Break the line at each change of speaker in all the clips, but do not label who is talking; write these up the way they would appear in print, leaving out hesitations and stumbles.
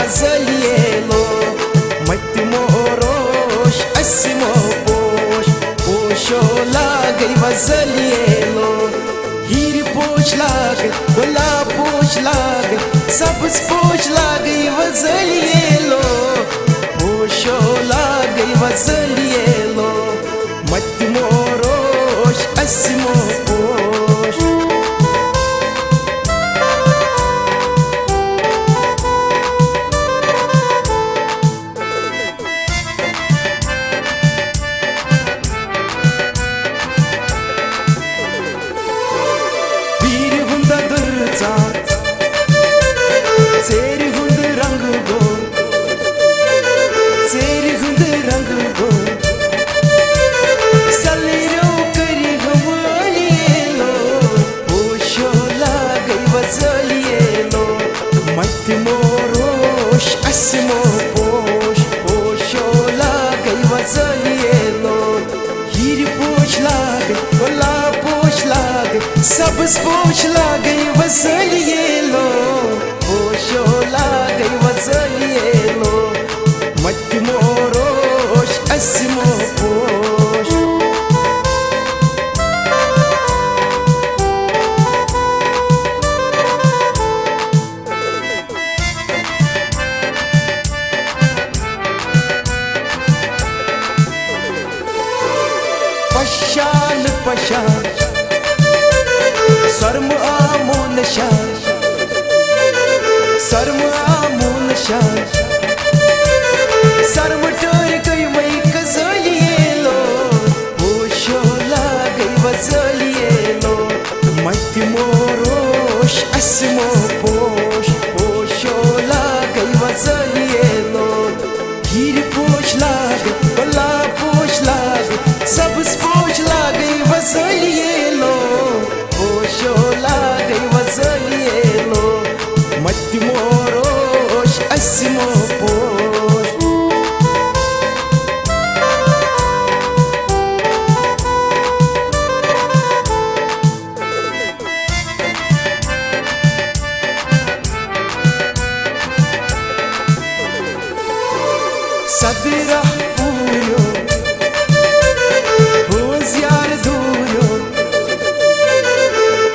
वजलियेलो मत्मो रोश अस्मो पोश पोशो लागै वजलियेलो हीर पोश लागै गुलाब पोश लागै सब्ज पोश लागै वजलियेलो पोशो लागै वजलियेलो मत्मो रोश अस्मो पोश Seri hund rang go, seri hund rang go. Saliro kari hamalielo, posho lagai vazalielo. Matmo rosh asmo posh, posho lagai vazalielo. Hir posh lagai, gola posh lagai, sabz posh lagai vazalielo. पोशो लागै वजलियेलो मत्मो रोश अस्मो पोश पशान पशान शर्म आमो नशान शर्म आमून शान शर्म टोर गई मई कजलियेलो पोशो लागै वजलियेलो मत्मो रोश अस्मो पोश पोशो लागै वजलियेलो हीर पोश लागै गुलाब पोश लागै सब्ज पोश लागै वजलियेलो पोशो लागै वजलियेलो मत्मो रोश अस्मो पोश सदरा पूयो होज यार दूयो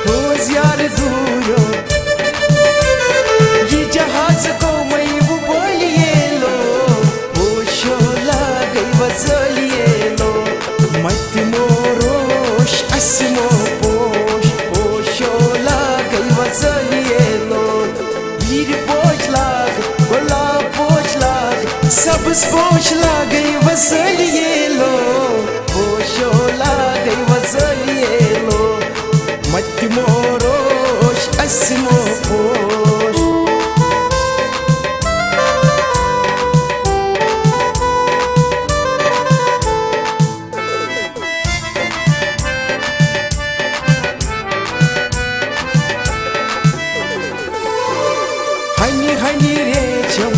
होज यार दूयो जहाज को मई वो बोलियेलो पोशो लागै वजलियेलो मत्मो रोश अस्मो पोश पोशो लागै वजलियेलो हीर पोश लागै गुलाब पोश लागै सब्ज पोश लागै वजलियेलो पोशो लागै वजलियेलो मत्मो रोश अस्मो पोश Hani hani recham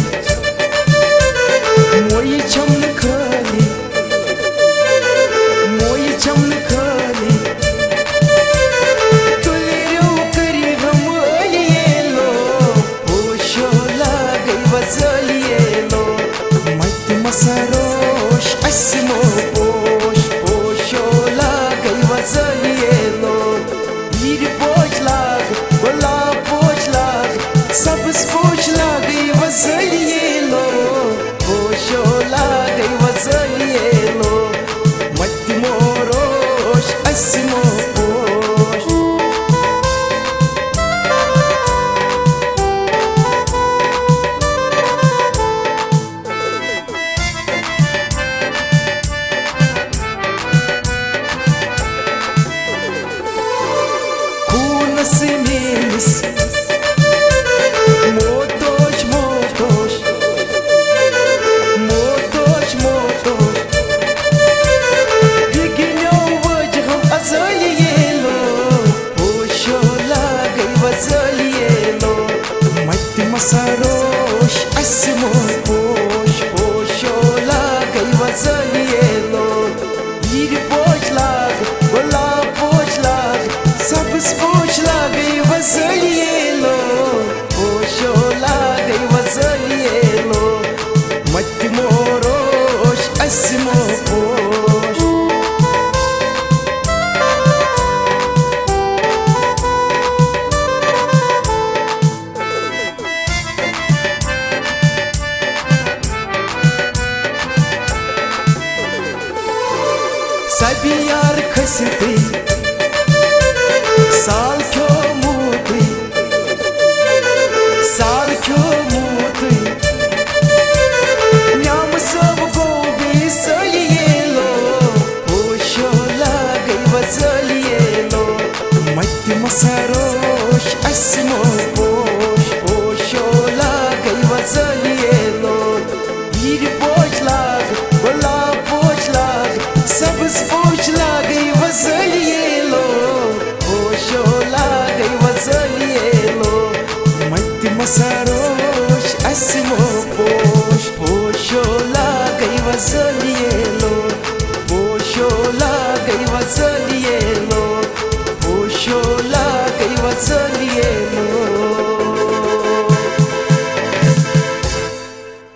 moi cham khali moi cham khali tulero kari hamalielo posho lagai vazalielo matma sarosh asmo posh posho lagai vazalielo hir posh lagai gulab posh lagai सब्ज पोश लागै वजलियेलो पोशो लागै वजलियेलो मत्मो रोश अस्मो पोश खून से malice Motosh, motosh, motosh, motosh. Diginyo wajham azalielo, posho lagai vazalielo. Matma sarosh asmo posh, posho lagai vazalielo. Hir posh lagai, gulab posh lagai, sabz posh lagai vazalielo. Posho लागै वजलियेलो यार खसते साल क्यों मूते साल क्यों मूते न्याम सब को बेसलिए लो होशो लागे वजलिए लो मत मसरोश असमो पोश होशो लागे वजलिए लो हीर पोश लाग गुलाब पोश लाग सब्ज पोश लागे वजलिए लो होशो लागे वजलिए लो मत मसरो